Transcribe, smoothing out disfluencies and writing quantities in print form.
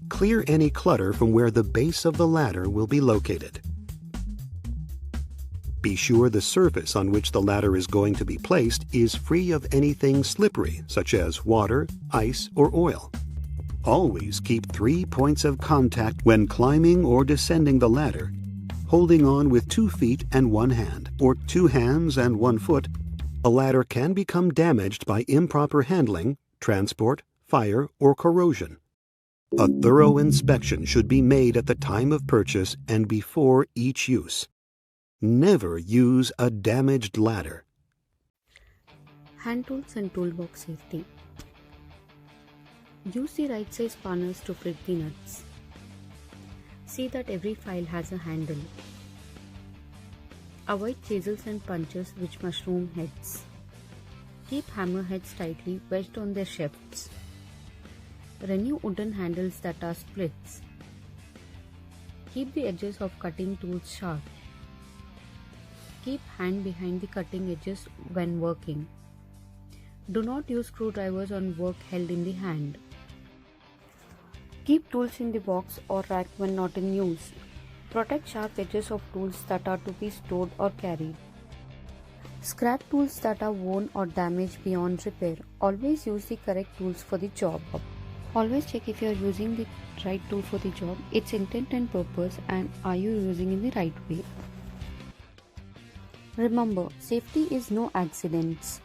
Clear any clutter from where the base of the ladder will be located. Be sure the surface on which the ladder is going to be placed is free of anything slippery, such as water, ice, or oil. Always keep 3 points of contact when climbing or descending the ladder, holding on with 2 feet and 1 hand, or 2 hands and 1 foot. A ladder can become damaged by improper handling, transport, fire, or corrosion. A thorough inspection should be made at the time of purchase and before each use. Never use a damaged ladder. Hand tools and toolbox safety. Use the right size spanners to fit the nuts. See that every file has a handle. Avoid chisels and punches which mushroom heads. Keep hammer heads tightly wedged on their shafts. Renew wooden handles that are splits. Keep the edges of cutting tools sharp. Keep hand behind the cutting edges when working. Do not use screwdrivers on work held in the hand. Keep tools in the box or rack when not in use. Protect sharp edges of tools that are to be stored or carried. Scrap tools that are worn or damaged beyond repair. Always use the correct tools for the job. Always check if you are using the right tool for the job, its intent and purpose, and are you using in the right way. Remember, safety is no accidents.